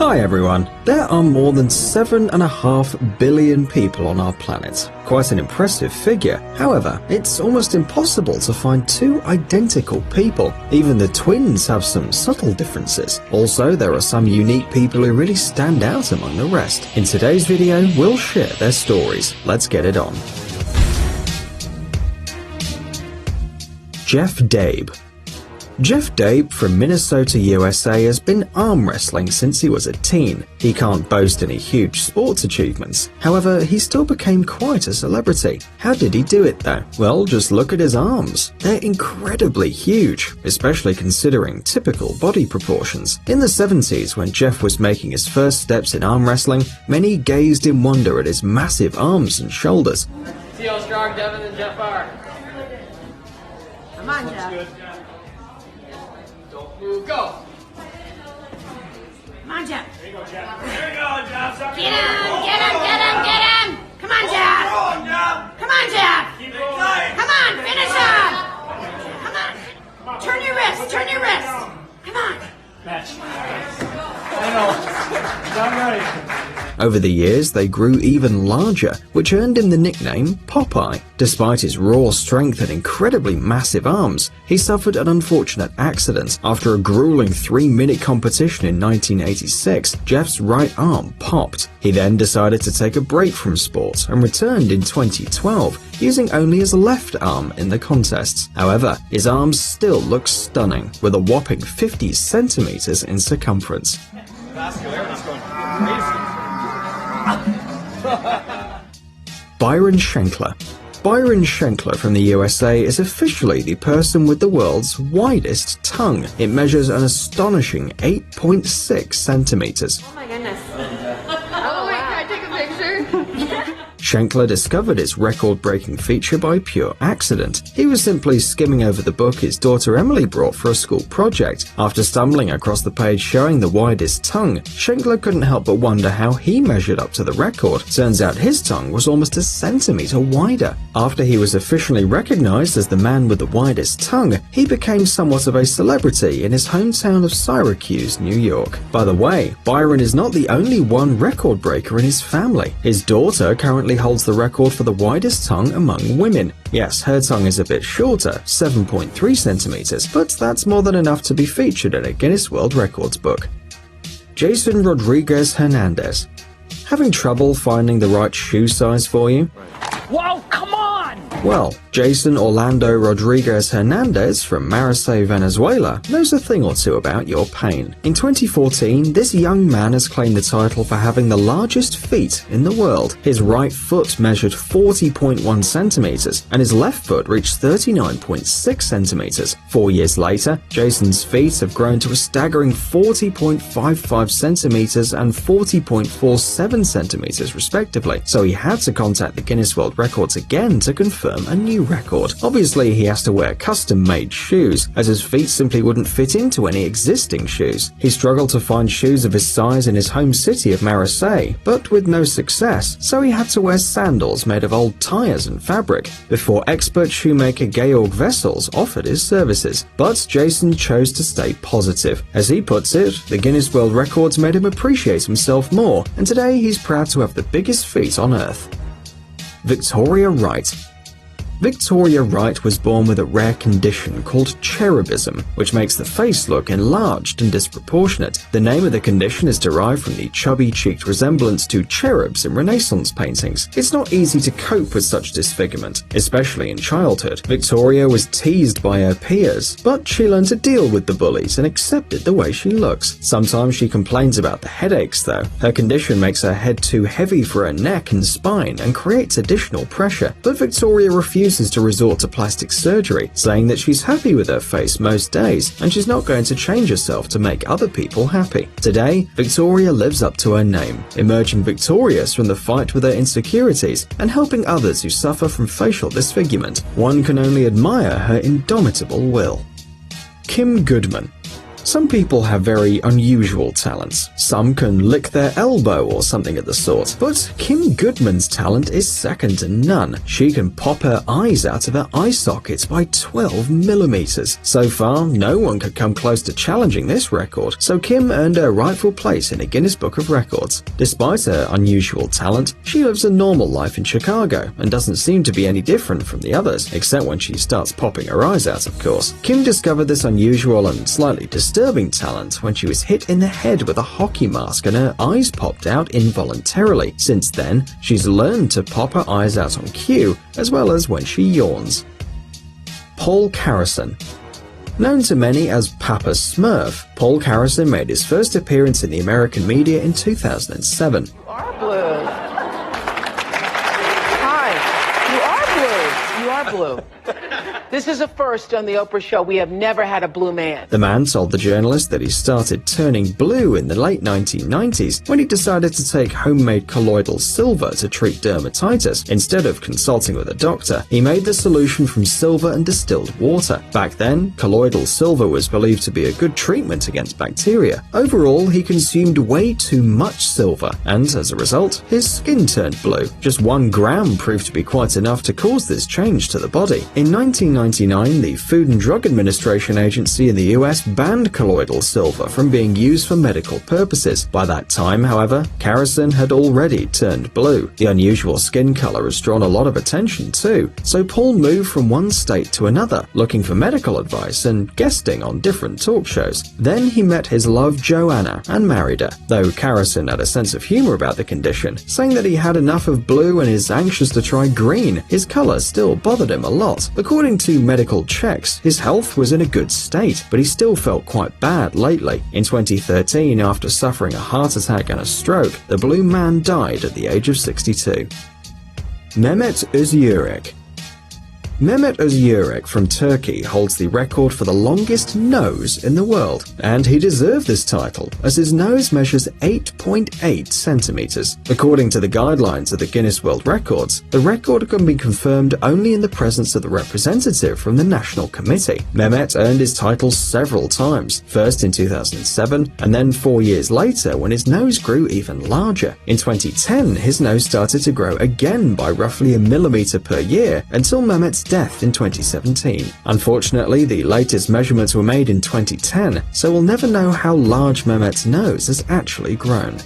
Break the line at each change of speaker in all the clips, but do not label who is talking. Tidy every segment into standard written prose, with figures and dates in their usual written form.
Hi everyone. There are more than 7.5 billion people on our planet. Quite an impressive figure. However, it's almost impossible to find two identical people. Even the twins have some subtle differences. Also, there are some unique people who really stand out among the rest. In today's video, we'll share their stories. Let's get it on. Jeff Dabe. Jeff Dabe from Minnesota, USA has been arm wrestling since he was a teen. He can't boast any huge sports achievements. However, he still became quite a celebrity. How did he do it though? Well, just look at his arms. They're incredibly huge, especially considering typical body proportions. In the 70s, when Jeff was making his first steps in arm wrestling, many gazed in wonder at his massive arms and shoulders.
See how strong Devin and Jeff are.
Come on, Jeff.
Move, go.
Come on, Jeff.
There you go, Jeff. There you go, Jeff.
Get him, get him, get him, get him. Come on, Jeff. Come on, Jeff.
Keep rolling.
Come on, finish him. Come on. Turn your wrist, turn your wrist. Come on.
Match. I know. Not right.
Over the years, they grew even larger, which earned him the nickname Popeye. Despite his raw strength and incredibly massive arms, he suffered an unfortunate accident. After a grueling 3-minute competition in 1986, Jeff's right arm popped. He then decided to take a break from sport and returned in 2012, using only his left arm in the contests. However, his arms still look stunning, with a whopping 50 centimeters in circumference. Byron Schenkler. Byron Schenkler from the USA is officially the person with the world's widest tongue. It measures an astonishing 8.6 centimeters.
Oh my goodness.
Oh wait, can I take a picture?
Schenkler discovered his record-breaking feature by pure accident. He was simply skimming over the book his daughter Emily brought for a school project. After stumbling across the page showing the widest tongue, Schenkler couldn't help but wonder how he measured up to the record. Turns out his tongue was almost a centimeter wider. After he was officially recognized as the man with the widest tongue, he became somewhat of a celebrity in his hometown of Syracuse, New York. By the way, Byron is not the only one record breaker in his family. His daughter currently holds the record for the widest tongue among women. Yes, her tongue is a bit shorter, 7.3 centimeters, but that's more than enough to be featured in a Guinness World Records book. Jason Rodriguez Hernandez. Having trouble finding the right shoe size for you?
Whoa, come on!
Well, Jason Orlando Rodriguez Hernandez from Marseille, Venezuela knows a thing or two about your pain. In 2014, this young man has claimed the title for having the largest feet in the world. His right foot measured 40.1 centimeters and his left foot reached 39.6 centimeters. 4 years later, Jason's feet have grown to a staggering 40.55 centimeters and 40.47 centimeters respectively, so he had to contact the Guinness World Records again to confirm a new record. Obviously, he has to wear custom-made shoes, as his feet simply wouldn't fit into any existing shoes. He struggled to find shoes of his size in his home city of Marseille, but with no success, so he had to wear sandals made of old tires and fabric, before expert shoemaker Georg Wessels offered his services. But Jason chose to stay positive. As he puts it, the Guinness World Records made him appreciate himself more, and today he's proud to have the biggest feet on Earth. Victoria Wright. Victoria Wright was born with a rare condition called cherubism, which makes the face look enlarged and disproportionate. The name of the condition is derived from the chubby-cheeked resemblance to cherubs in Renaissance paintings. It's not easy to cope with such disfigurement, especially in childhood. Victoria was teased by her peers, but she learned to deal with the bullies and accepted the way she looks. Sometimes she complains about the headaches though. Her condition makes her head too heavy for her neck and spine and creates additional pressure, but Victoria refuses to resort to plastic surgery, saying that she's happy with her face most days and she's not going to change herself to make other people happy. Today, Victoria lives up to her name, emerging victorious from the fight with her insecurities and helping others who suffer from facial disfigurement. One can only admire her indomitable will. Kim Goodman. Some people have very unusual talents. Some can lick their elbow or something of the sort. But Kim Goodman's talent is second to none. She can pop her eyes out of her eye sockets by 12 millimeters. So far, no one could come close to challenging this record, so Kim earned her rightful place in the Guinness Book of Records. Despite her unusual talent, she lives a normal life in Chicago and doesn't seem to be any different from the others, except when she starts popping her eyes out, of course. Kim discovered this unusual and slightly disturbing talent when she was hit in the head with a hockey mask and her eyes popped out involuntarily. Since then, she's learned to pop her eyes out on cue, as well as when she yawns. Paul Carrison. Known to many as Papa Smurf, Paul Carrison made his first appearance in the American media in 2007.
You are blue. Hi, you are blue. You are blue. This is a first on the Oprah show. We have never had a blue man.
The man told the journalist that he started turning blue in the late 1990s when he decided to take homemade colloidal silver to treat dermatitis. Instead of consulting with a doctor, he made the solution from silver and distilled water. Back then, colloidal silver was believed to be a good treatment against bacteria. Overall, he consumed way too much silver, and as a result, his skin turned blue. Just 1 gram proved to be quite enough to cause this change to the body. In 1999, the Food and Drug Administration agency in the US banned colloidal silver from being used for medical purposes. By that time, however, Carrison had already turned blue. The unusual skin color has drawn a lot of attention too, so Paul moved from one state to another, looking for medical advice and guesting on different talk shows. Then he met his love Joanna and married her, though Carrison had a sense of humor about the condition, saying that he had enough of blue and is anxious to try green. His color still bothered him a lot. According to medical checks, his health was in a good state, but he still felt quite bad lately. In 2013, after suffering a heart attack and a stroke, the blue man died at the age of 62. Mehmet Özürek. Mehmet Özürek from Turkey holds the record for the longest nose in the world, and he deserved this title as his nose measures 8.8 centimeters. According to the guidelines of the Guinness World Records, the record can be confirmed only in the presence of the representative from the National Committee. Mehmet earned his title several times, first in 2007 and then 4 years later when his nose grew even larger. In 2010, his nose started to grow again by roughly a millimeter per year until Mehmet's death in 2017. Unfortunately, the latest measurements were made in 2010, so we'll never know how large Mehmet's nose has actually grown.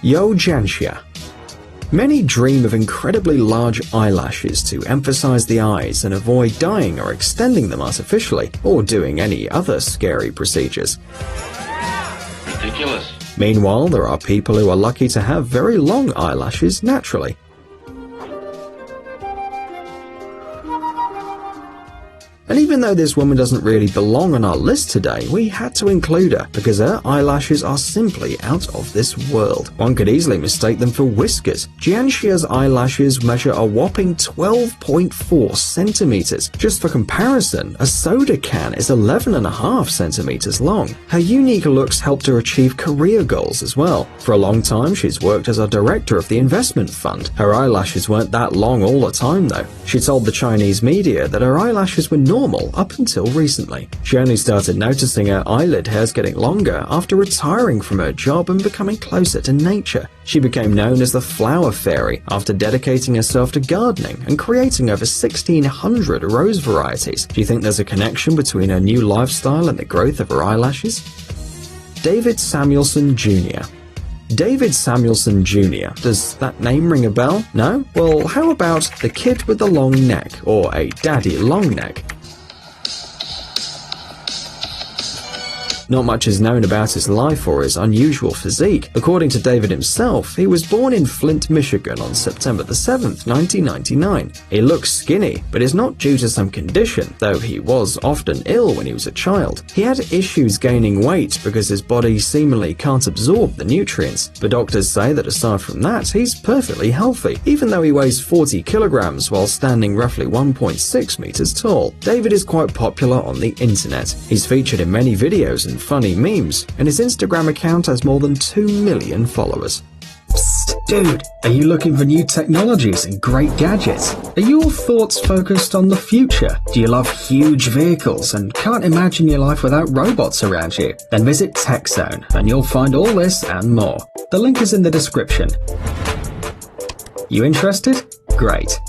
Yo Janshia. Many dream of incredibly large eyelashes to emphasize the eyes and avoid dyeing or extending them artificially, or doing any other scary procedures.
Ridiculous.
Meanwhile, there are people who are lucky to have very long eyelashes naturally. And even though this woman doesn't really belong on our list today, we had to include her because her eyelashes are simply out of this world. One could easily mistake them for whiskers. Jianshia's eyelashes measure a whopping 12.4 centimeters. Just for comparison, a soda can is 11.5 centimeters long. Her unique looks helped her achieve career goals as well. For a long time, she's worked as a director of the investment fund. Her eyelashes weren't that long all the time though. She told the Chinese media that her eyelashes were normal up until recently. She only started noticing her eyelid hairs getting longer after retiring from her job and becoming closer to nature. She became known as the Flower Fairy after dedicating herself to gardening and creating over 1,600 rose varieties. Do you think there's a connection between her new lifestyle and the growth of her eyelashes? David Samuelson Jr. David Samuelson Jr. Does that name ring a bell? No? Well, how about the kid with the long neck, or a daddy long neck? Not much is known about his life or his unusual physique. According to David himself, he was born in Flint, Michigan on September the 7th, 1999. He looks skinny, but is not due to some condition, though he was often ill when he was a child. He had issues gaining weight because his body seemingly can't absorb the nutrients, but doctors say that aside from that, he's perfectly healthy, even though he weighs 40 kilograms while standing roughly 1.6 meters tall. David is quite popular on the internet. He's featured in many videos and funny memes, and his Instagram account has more than 2 million followers. Psst, Dude, are you looking for new technologies and great gadgets? Are your thoughts focused on the future? Do you love huge vehicles and can't imagine your life without robots around you? Then visit TechZone and you'll find all this and more. The link is in the description. You interested? Great.